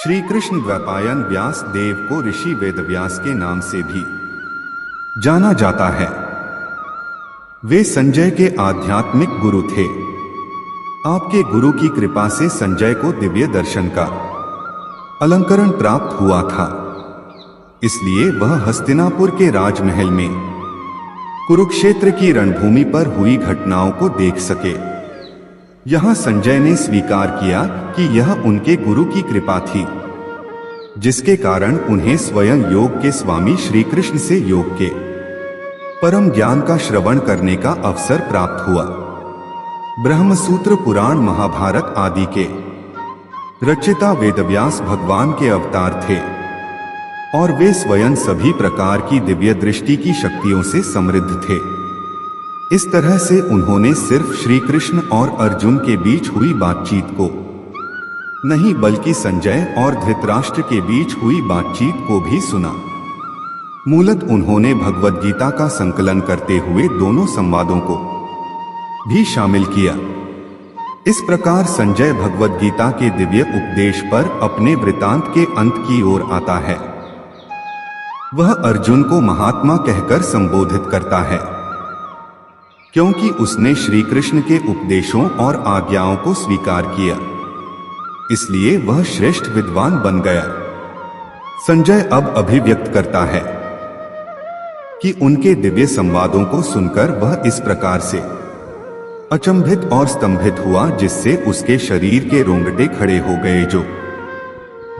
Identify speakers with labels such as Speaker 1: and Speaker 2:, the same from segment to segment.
Speaker 1: श्री कृष्ण द्वैपायन व्यास देव को ऋषि वेदव्यास के नाम से भी जाना जाता है। वे संजय के आध्यात्मिक गुरु थे। आपके गुरु की कृपा से संजय को दिव्य दर्शन का अलंकरण प्राप्त हुआ था, इसलिए वह हस्तिनापुर के राजमहल में कुरुक्षेत्र की रणभूमि पर हुई घटनाओं को देख सके। यहां संजय ने स्वीकार किया कि यह उनके गुरु की कृपा थी, जिसके कारण उन्हें स्वयं योग के स्वामी श्री कृष्ण से योग के परम ज्ञान का श्रवण करने का अवसर प्राप्त हुआ। ब्रह्मसूत्र पुराण, महाभारत आदि के रचयिता वेदव्यास भगवान के अवतार थे और वे स्वयं सभी प्रकार की दिव्य दृष्टि की शक्तियों से समृद्ध थे। इस तरह से उन्होंने सिर्फ श्री कृष्ण और अर्जुन के बीच हुई बातचीत को नहीं, बल्कि संजय और धृतराष्ट्र के बीच हुई बातचीत को भी सुना। मूलत उन्होंने भगवद गीता का संकलन करते हुए दोनों संवादों को भी शामिल किया। इस प्रकार संजय भगवद गीता के दिव्य उपदेश पर अपने वृतांत के अंत की ओर आता है। वह अर्जुन को महात्मा कहकर संबोधित करता है, क्योंकि उसने श्री कृष्ण के उपदेशों और आज्ञाओं को स्वीकार किया, इसलिए वह श्रेष्ठ विद्वान बन गया। संजय अब अभिव्यक्त करता है कि उनके दिव्य संवादों को सुनकर वह इस प्रकार से अचंभित और स्तंभित हुआ, जिससे उसके शरीर के रोंगटे खड़े हो गए, जो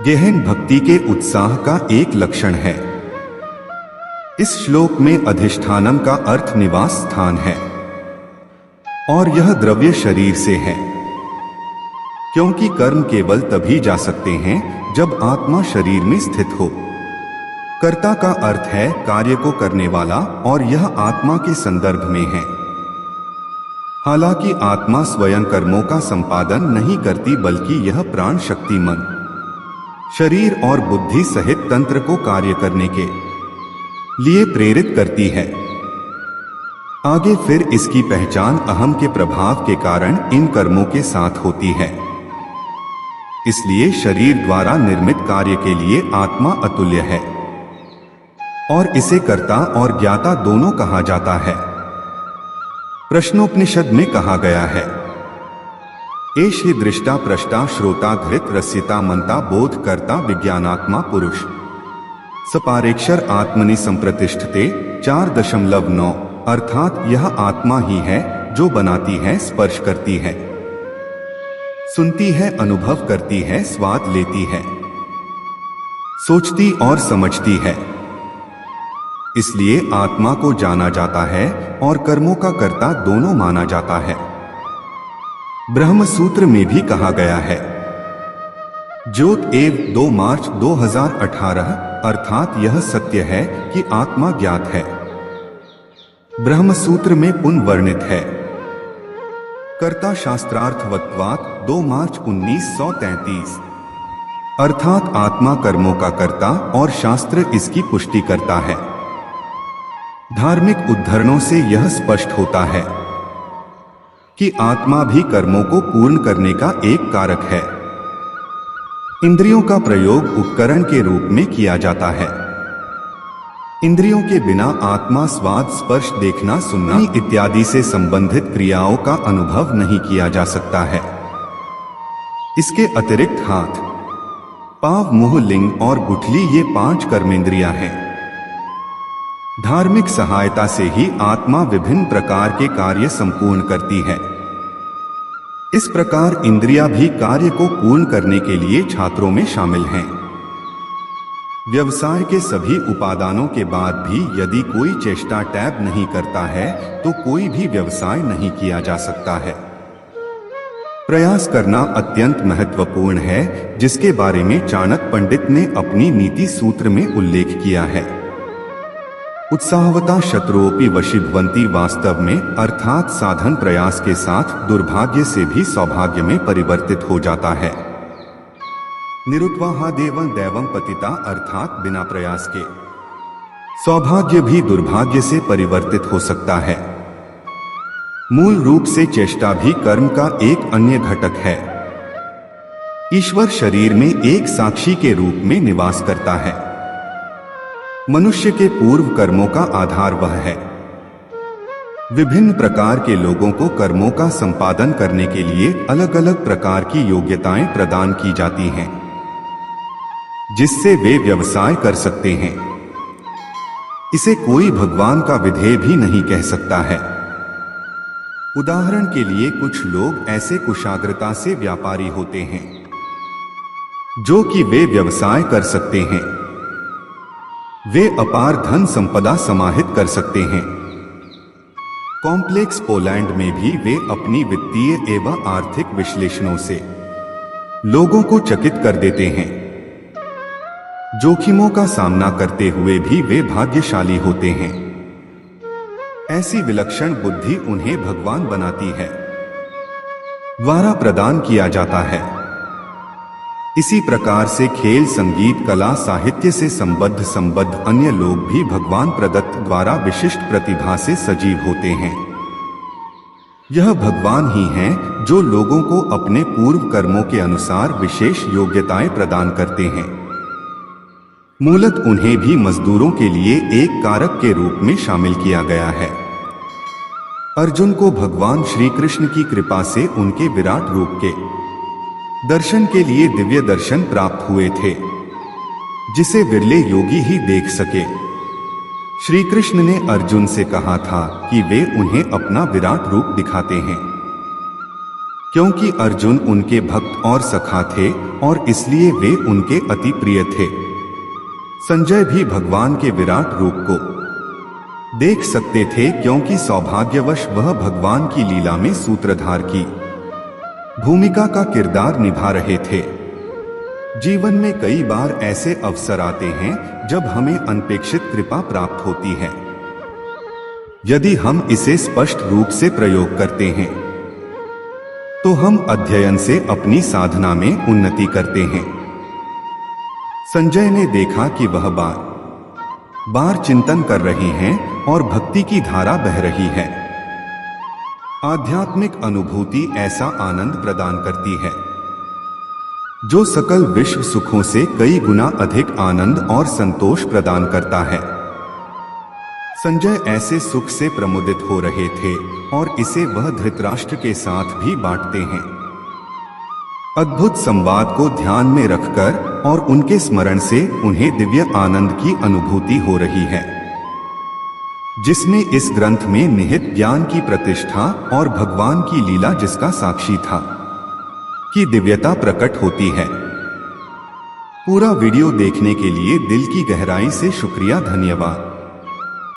Speaker 1: गहन भक्ति के उत्साह का एक लक्षण है। इस श्लोक में अधिष्ठानम का अर्थ निवास स्थान है और यह द्रव्य शरीर से है, क्योंकि कर्म केवल तभी जा सकते हैं जब आत्मा शरीर में स्थित हो। कर्ता का अर्थ है कार्य को करने वाला, और यह आत्मा के संदर्भ में है। हालांकि आत्मा स्वयं कर्मों का संपादन नहीं करती, बल्कि यह प्राण शक्ति, मन, शरीर और बुद्धि सहित तंत्र को कार्य करने के लिए प्रेरित करती है। आगे फिर इसकी पहचान अहम के प्रभाव के कारण इन कर्मों के साथ होती है। इसलिए शरीर द्वारा निर्मित कार्य के लिए आत्मा अतुल्य है और इसे कर्ता और ज्ञाता दोनों कहा जाता है। प्रश्नोपनिषद में कहा गया है, एष हि दृष्टा प्रष्टा श्रोता घृत रस्यता मंता बोध कर्ता विज्ञानात्मा पुरुष सपारेक्षर आत्मनि संप्रतिष्ठते 4.9। अर्थात यह आत्मा ही है जो बनाती है, स्पर्श करती है, सुनती है, अनुभव करती है, स्वाद लेती है, सोचती और समझती है। इसलिए आत्मा को जाना जाता है और कर्मों का कर्ता दोनों माना जाता है। ब्रह्मसूत्र में भी कहा गया है, ज्योत एव 2 मार्च 2018, अर्थात यह सत्य है कि आत्मा ज्ञात है। ब्रह्मसूत्र में पुनः वर्णित है, कर्ता शास्त्रार्थवत्वात् 2 मार्च 1933, अर्थात आत्मा कर्मों का कर्ता और शास्त्र इसकी पुष्टि करता है। धार्मिक उद्धरणों से यह स्पष्ट होता है कि आत्मा भी कर्मों को पूर्ण करने का एक कारक है। इंद्रियों का प्रयोग उपकरण के रूप में किया जाता है। इंद्रियों के बिना आत्मा स्वाद, स्पर्श, देखना, सुनना इत्यादि से संबंधित क्रियाओं का अनुभव नहीं किया जा सकता है। इसके अतिरिक्त हाथ, पांव, मुंह, लिंग और गुठली ये 5 कर्मेंद्रियां हैं। धार्मिक सहायता से ही आत्मा विभिन्न प्रकार के कार्य संपूर्ण करती है। इस प्रकार इंद्रियां भी कार्य को पूर्ण करने के लिए छात्रों में शामिल हैं। व्यवसाय के सभी उपादानों के बाद भी यदि कोई चेष्टा टैब नहीं करता है तो कोई भी व्यवसाय नहीं किया जा सकता है। प्रयास करना अत्यंत महत्वपूर्ण है, जिसके बारे में चाणक्य पंडित ने अपनी नीति सूत्र में उल्लेख किया है। उत्साहवता शत्रुओपि वशीभवन्ति, वास्तव में अर्थात साधन प्रयास के साथ दुर्भाग्य से भी सौभाग्य में परिवर्तित हो जाता है। निरुत्साहादेव दैवं पतिता, अर्थात बिना प्रयास के सौभाग्य भी दुर्भाग्य से परिवर्तित हो सकता है। मूल रूप से चेष्टा भी कर्म का एक अन्य घटक है। ईश्वर शरीर में एक साक्षी के रूप में निवास करता है। मनुष्य के पूर्व कर्मों का आधार वह है। विभिन्न प्रकार के लोगों को कर्मों का संपादन करने के लिए अलग अलग प्रकार की योग्यताएं प्रदान की जाती हैं, जिससे वे व्यवसाय कर सकते हैं। इसे कोई भगवान का विधेय भी नहीं कह सकता है। उदाहरण के लिए कुछ लोग ऐसे कुशाग्रता से व्यापारी होते हैं जो कि वे व्यवसाय कर सकते हैं। वे अपार धन संपदा समाहित कर सकते हैं। कॉम्प्लेक्स पोलैंड में भी वे अपनी वित्तीय एवं आर्थिक विश्लेषणों से लोगों को चकित कर देते हैं। जोखिमों का सामना करते हुए भी वे भाग्यशाली होते हैं। ऐसी विलक्षण बुद्धि उन्हें भगवान बनाती है, द्वारा प्रदान किया जाता है। इसी प्रकार से खेल, संगीत, कला, साहित्य से संबद्ध अन्य लोग भी भगवान प्रदत्त द्वारा विशिष्ट प्रतिभा से सजीव होते हैं। यह भगवान ही हैं जो लोगों को अपने पूर्व कर्मों के अनुसार विशेष योग्यताएं प्रदान करते हैं। मूलत उन्हें भी मजदूरों के लिए एक कारक के रूप में शामिल किया गया है। अर्जुन को भगवान श्री कृष्ण की कृपा से उनके विराट रूप के दर्शन के लिए दिव्य दर्शन प्राप्त हुए थे, जिसे विरले योगी ही देख सके। श्री कृष्ण ने अर्जुन से कहा था कि वे उन्हें अपना विराट रूप दिखाते हैं, क्योंकि अर्जुन उनके भक्त और सखा थे और इसलिए वे उनके अति प्रिय थे। संजय भी भगवान के विराट रूप को देख सकते थे, क्योंकि सौभाग्यवश वह भगवान की लीला में सूत्रधार की भूमिका का किरदार निभा रहे थे। जीवन में कई बार ऐसे अवसर आते हैं जब हमें अनपेक्षित कृपा प्राप्त होती है। यदि हम इसे स्पष्ट रूप से प्रयोग करते हैं तो हम अध्ययन से अपनी साधना में उन्नति करते हैं। संजय ने देखा कि वह बार बार चिंतन कर रहे हैं और भक्ति की धारा बह रही है। आध्यात्मिक अनुभूति ऐसा आनंद प्रदान करती है जो सकल विश्व सुखों से कई गुना अधिक आनंद और संतोष प्रदान करता है। संजय ऐसे सुख से प्रमुदित हो रहे थे और इसे वह धृतराष्ट्र के साथ भी बांटते हैं। अद्भुत संवाद को ध्यान में रखकर और उनके स्मरण से उन्हें दिव्य आनंद की अनुभूति हो रही है, जिसमें इस ग्रंथ में निहित ज्ञान की प्रतिष्ठा और भगवान की लीला जिसका साक्षी था की दिव्यता प्रकट होती है। पूरा वीडियो देखने के लिए दिल की गहराई से शुक्रिया, धन्यवाद।